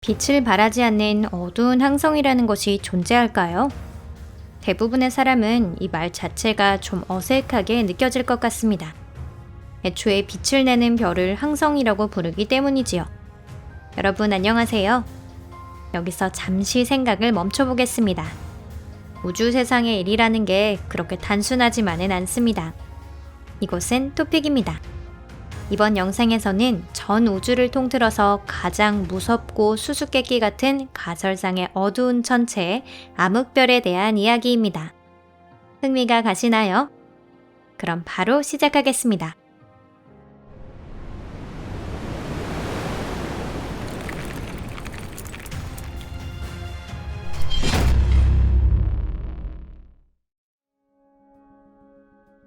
빛을 발하지 않는 어두운 항성이라는 것이 존재할까요? 대부분의 사람은 이 말 자체가 좀 어색하게 느껴질 것 같습니다. 애초에 빛을 내는 별을 항성이라고 부르기 때문이지요. 여러분 안녕하세요. 여기서 잠시 생각을 멈춰보겠습니다. 우주 세상의 일이라는 게 그렇게 단순하지만은 않습니다. 이곳은 토픽입니다. 이번 영상에서는 전 우주를 통틀어서 가장 무섭고 수수께끼 같은 가설상의 어두운 천체, 암흑별에 대한 이야기입니다. 흥미가 가시나요? 그럼 바로 시작하겠습니다.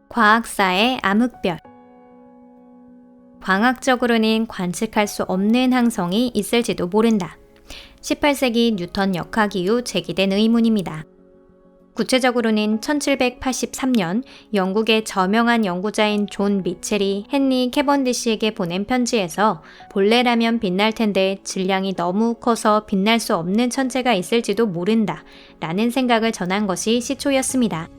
과학사의 암흑별. 광학적으로는 관측할 수 없는 항성이 있을지도 모른다. 18세기 뉴턴 역학 이후 제기된 의문입니다. 구체적으로는 1783년 영국의 저명한 연구자인 존 미첼이 헨리 캐번디시에게 보낸 편지에서 본래라면 빛날 텐데 질량이 너무 커서 빛날 수 없는 천체가 있을지도 모른다 라는 생각을 전한 것이 시초였습니다.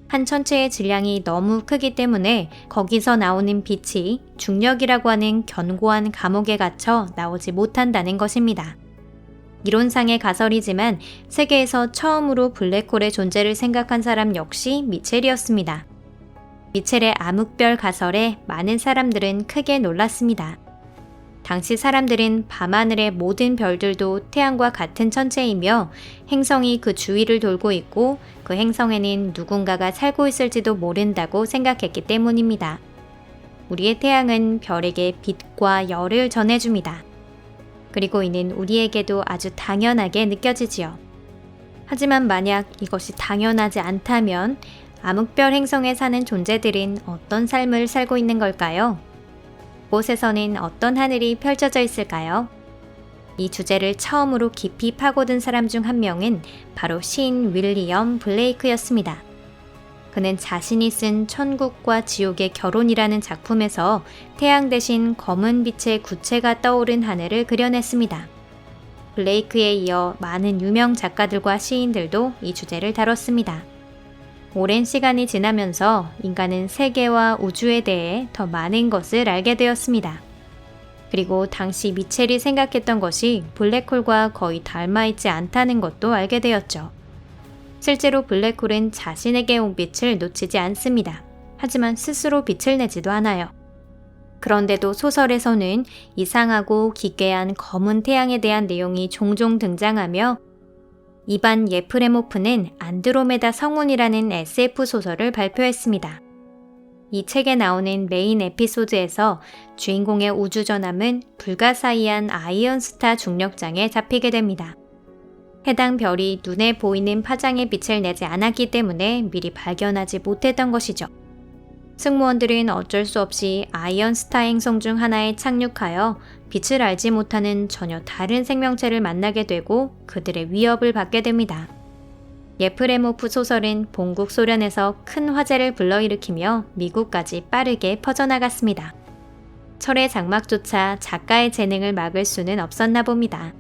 한 천체의 질량이 너무 크기 때문에 거기서 나오는 빛이 중력이라고 하는 견고한 감옥에 갇혀 나오지 못한다는 것입니다. 이론상의 가설이지만 세계에서 처음으로 블랙홀의 존재를 생각한 사람 역시 미첼이었습니다. 미첼의 암흑별 가설에 많은 사람들은 크게 놀랐습니다. 당시 사람들은 밤하늘의 모든 별들도 태양과 같은 천체이며 행성이 그 주위를 돌고 있고 그 행성에는 누군가가 살고 있을지도 모른다고 생각했기 때문입니다. 우리의 태양은 별에게 빛과 열을 전해줍니다. 그리고 이는 우리에게도 아주 당연하게 느껴지지요. 하지만 만약 이것이 당연하지 않다면 암흑별 행성에 사는 존재들은 어떤 삶을 살고 있는 걸까요? 그곳에서는 어떤 하늘이 펼쳐져 있을까요? 이 주제를 처음으로 깊이 파고든 사람 중 한 명은 바로 시인 윌리엄 블레이크였습니다. 그는 자신이 쓴 천국과 지옥의 결혼이라는 작품에서 태양 대신 검은 빛의 구체가 떠오른 하늘을 그려냈습니다. 블레이크에 이어 많은 유명 작가들과 시인들도 이 주제를 다뤘습니다. 오랜 시간이 지나면서 인간은 세계와 우주에 대해 더 많은 것을 알게 되었습니다. 그리고 당시 미첼이 생각했던 것이 블랙홀과 거의 닮아있지 않다는 것도 알게 되었죠. 실제로 블랙홀은 자신에게 온 빛을 놓치지 않습니다. 하지만 스스로 빛을 내지도 않아요. 그런데도 소설에서는 이상하고 기괴한 검은 태양에 대한 내용이 종종 등장하며 이반 예프레모프는 안드로메다 성운이라는 SF 소설을 발표했습니다. 이 책에 나오는 메인 에피소드에서 주인공의 우주전함은 불가사의한 아이언 스타 중력장에 잡히게 됩니다. 해당 별이 눈에 보이는 파장의 빛을 내지 않았기 때문에 미리 발견하지 못했던 것이죠. 승무원들은 어쩔 수 없이 아이언 스타 행성 중 하나에 착륙하여 빛을 알지 못하는 전혀 다른 생명체를 만나게 되고 그들의 위협을 받게 됩니다. 예프레모프 소설은 본국 소련에서 큰 화제를 불러일으키며 미국까지 빠르게 퍼져나갔습니다. 철의 장막조차 작가의 재능을 막을 수는 없었나 봅니다.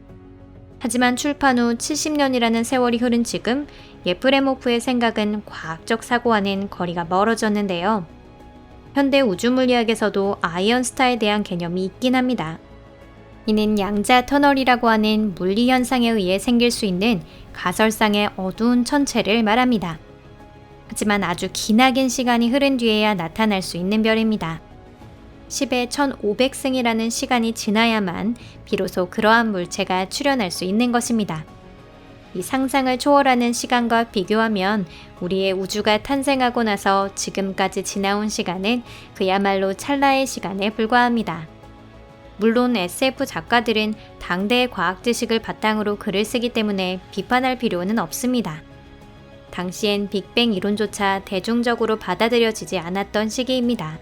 하지만 출판 후 70년이라는 세월이 흐른 지금 예프레모프의 생각은 과학적 사고와는 거리가 멀어졌는데요. 현대 우주물리학에서도 아이언 스타에 대한 개념이 있긴 합니다. 이는 양자 터널이라고 하는 물리 현상에 의해 생길 수 있는 가설상의 어두운 천체를 말합니다. 하지만 아주 기나긴 시간이 흐른 뒤에야 나타날 수 있는 별입니다. 10의 1500승이라는 시간이 지나야만 비로소 그러한 물체가 출현할 수 있는 것입니다. 이 상상을 초월하는 시간과 비교하면 우리의 우주가 탄생하고 나서 지금까지 지나온 시간은 그야말로 찰나의 시간에 불과합니다. 물론 SF 작가들은 당대의 과학 지식을 바탕으로 글을 쓰기 때문에 비판할 필요는 없습니다. 당시엔 빅뱅 이론조차 대중적으로 받아들여지지 않았던 시기입니다.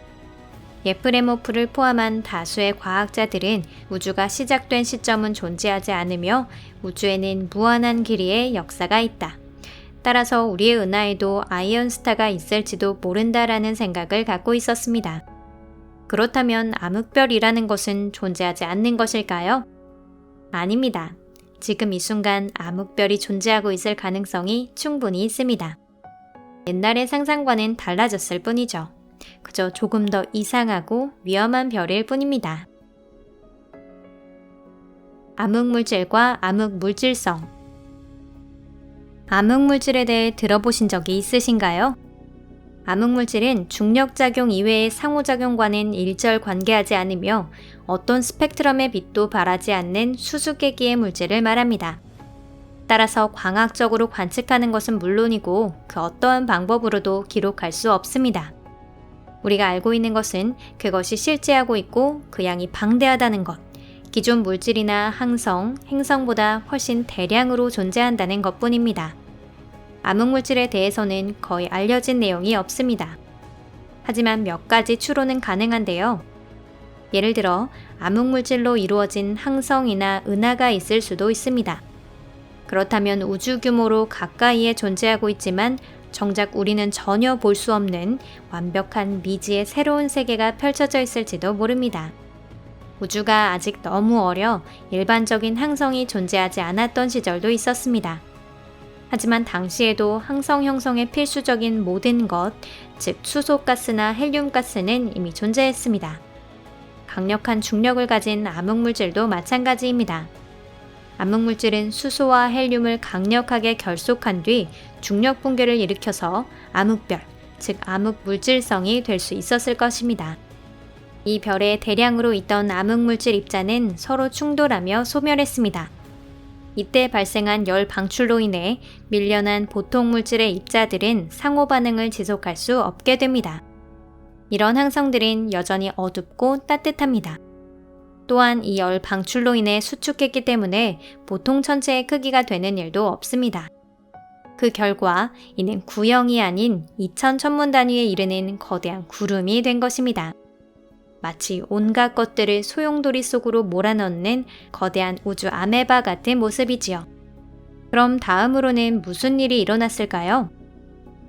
예프레모프를 포함한 다수의 과학자들은 우주가 시작된 시점은 존재하지 않으며 우주에는 무한한 길이의 역사가 있다. 따라서 우리의 은하에도 아이언 스타가 있을지도 모른다라는 생각을 갖고 있었습니다. 그렇다면 암흑별이라는 것은 존재하지 않는 것일까요? 아닙니다. 지금 이 순간 암흑별이 존재하고 있을 가능성이 충분히 있습니다. 옛날의 상상과는 달라졌을 뿐이죠. 그저 조금 더 이상하고 위험한 별일 뿐입니다. 암흑물질과 암흑물질성. 암흑물질에 대해 들어보신 적이 있으신가요? 암흑물질은 중력작용 이외의 상호작용과는 일절 관계하지 않으며 어떤 스펙트럼의 빛도 발하지 않는 수수께끼의 물질을 말합니다. 따라서 광학적으로 관측하는 것은 물론이고 그 어떠한 방법으로도 기록할 수 없습니다. 우리가 알고 있는 것은 그것이 실제하고 있고 그 양이 방대하다는 것, 기존 물질이나 항성, 행성보다 훨씬 대량으로 존재한다는 것뿐입니다. 암흑물질에 대해서는 거의 알려진 내용이 없습니다. 하지만 몇 가지 추론은 가능한데요. 예를 들어 암흑물질로 이루어진 항성이나 은하가 있을 수도 있습니다. 그렇다면 우주 규모로 가까이에 존재하고 있지만 정작 우리는 전혀 볼 수 없는 완벽한 미지의 새로운 세계가 펼쳐져 있을지도 모릅니다. 우주가 아직 너무 어려 일반적인 항성이 존재하지 않았던 시절도 있었습니다. 하지만 당시에도 항성 형성에 필수적인 모든 것, 즉 수소가스나 헬륨가스는 이미 존재했습니다. 강력한 중력을 가진 암흑물질도 마찬가지입니다. 암흑물질은 수소와 헬륨을 강력하게 결속한 뒤 중력 붕괴를 일으켜서 암흑별, 즉 암흑물질성이 될 수 있었을 것입니다. 이 별에 대량으로 있던 암흑물질 입자는 서로 충돌하며 소멸했습니다. 이때 발생한 열 방출로 인해 밀려난 보통 물질의 입자들은 상호 반응을 지속할 수 없게 됩니다. 이런 항성들은 여전히 어둡고 따뜻합니다. 또한 이 열 방출로 인해 수축했기 때문에 보통 천체의 크기가 되는 일도 없습니다. 그 결과 이는 구형이 아닌 2000 천문 단위에 이르는 거대한 구름이 된 것입니다. 마치 온갖 것들을 소용돌이 속으로 몰아넣는 거대한 우주 아메바 같은 모습이지요. 그럼 다음으로는 무슨 일이 일어났을까요?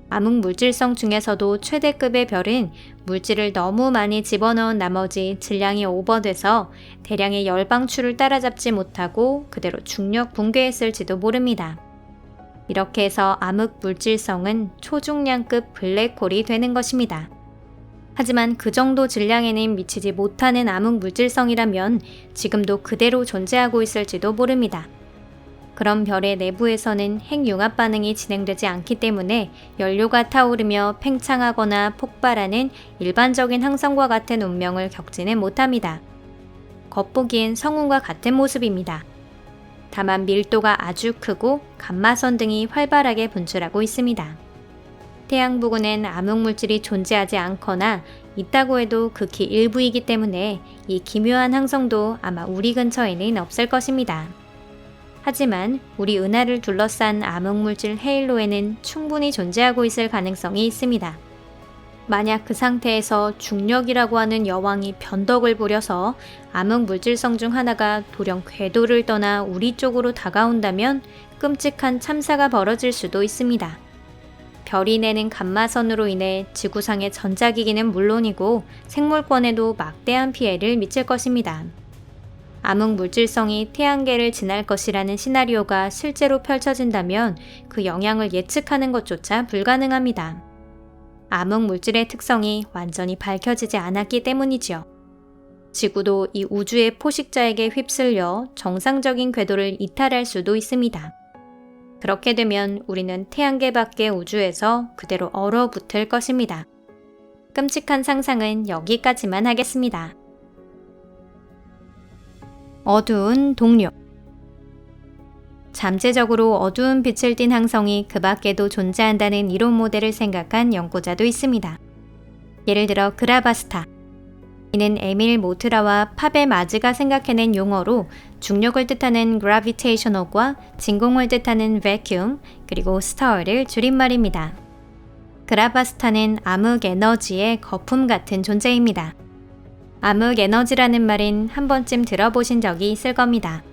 암흑물질성 중에서도 최대급의 별은 물질을 너무 많이 집어넣은 나머지 질량이 오버돼서 대량의 열방출을 따라잡지 못하고 그대로 중력 붕괴했을지도 모릅니다. 이렇게 해서 암흑물질성은 초중량급 블랙홀이 되는 것입니다. 하지만 그 정도 질량에는 미치지 못하는 암흑물질성이라면 지금도 그대로 존재하고 있을지도 모릅니다. 그런 별의 내부에서는 핵융합 반응이 진행되지 않기 때문에 연료가 타오르며 팽창하거나 폭발하는 일반적인 항성과 같은 운명을 겪지는 못합니다. 겉보기엔 성운과 같은 모습입니다. 다만 밀도가 아주 크고 감마선 등이 활발하게 분출하고 있습니다. 태양 부근엔 암흑물질이 존재하지 않거나 있다고 해도 극히 일부이기 때문에 이 기묘한 항성도 아마 우리 근처에는 없을 것입니다. 하지만 우리 은하를 둘러싼 암흑물질 헤일로에는 충분히 존재하고 있을 가능성이 있습니다. 만약 그 상태에서 중력이라고 하는 여왕이 변덕을 부려서 암흑물질성 중 하나가 돌연 궤도를 떠나 우리 쪽으로 다가온다면 끔찍한 참사가 벌어질 수도 있습니다. 별이 내는 감마선으로 인해 지구상의 전자기기는 물론이고 생물권에도 막대한 피해를 미칠 것입니다. 암흑물질성이 태양계를 지날 것이라는 시나리오가 실제로 펼쳐진다면 그 영향을 예측하는 것조차 불가능합니다. 암흑물질의 특성이 완전히 밝혀지지 않았기 때문이지요. 지구도 이 우주의 포식자에게 휩쓸려 정상적인 궤도를 이탈할 수도 있습니다. 그렇게 되면 우리는 태양계 밖의 우주에서 그대로 얼어붙을 것입니다. 끔찍한 상상은 여기까지만 하겠습니다. 어두운 동료. 잠재적으로 어두운 빛을 띤 항성이 그 밖에도 존재한다는 이론 모델을 생각한 연구자도 있습니다. 예를 들어 그라바스타. 이는 에밀 모트라와 파베 마즈가 생각해낸 용어로 중력을 뜻하는 gravitational과 진공을 뜻하는 vacuum, 그리고 star를 줄임말입니다. 그라바스타는 암흑 에너지의 거품 같은 존재입니다. 암흑 에너지라는 말은 한 번쯤 들어보신 적이 있을 겁니다.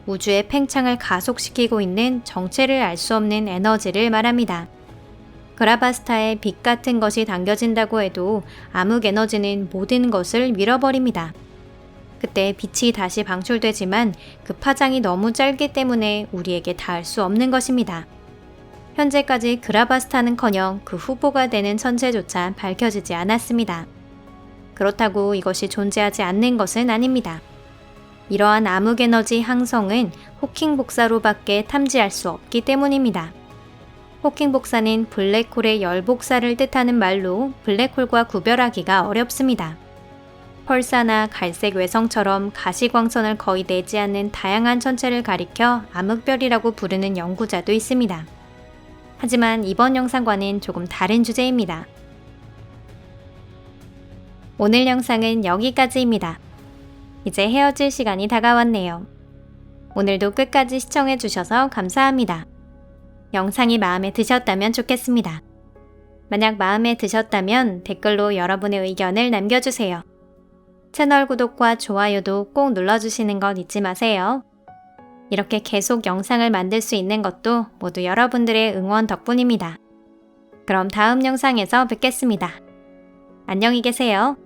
우주의 팽창을 가속시키고 있는 정체를 알 수 없는 에너지를 말합니다. 그라바스타에 빛 같은 것이 당겨진다고 해도 암흑 에너지는 모든 것을 밀어버립니다. 그때 빛이 다시 방출되지만 그 파장이 너무 짧기 때문에 우리에게 닿을 수 없는 것입니다. 현재까지 그라바스타는커녕 그 후보가 되는 천체조차 밝혀지지 않았습니다. 그렇다고 이것이 존재하지 않는 것은 아닙니다. 이러한 암흑에너지 항성은 호킹 복사로밖에 탐지할 수 없기 때문입니다. 호킹 복사는 블랙홀의 열 복사를 뜻하는 말로 블랙홀과 구별하기가 어렵습니다. 펄사나 갈색 외성처럼 가시광선을 거의 내지 않는 다양한 천체를 가리켜 암흑별이라고 부르는 연구자도 있습니다. 하지만 이번 영상과는 조금 다른 주제입니다. 오늘 영상은 여기까지입니다. 이제 헤어질 시간이 다가왔네요. 오늘도 끝까지 시청해주셔서 감사합니다. 영상이 마음에 드셨다면 좋겠습니다. 만약 마음에 드셨다면 댓글로 여러분의 의견을 남겨주세요. 채널 구독과 좋아요도 꼭 눌러주시는 것 잊지 마세요. 이렇게 계속 영상을 만들 수 있는 것도 모두 여러분들의 응원 덕분입니다. 그럼 다음 영상에서 뵙겠습니다. 안녕히 계세요.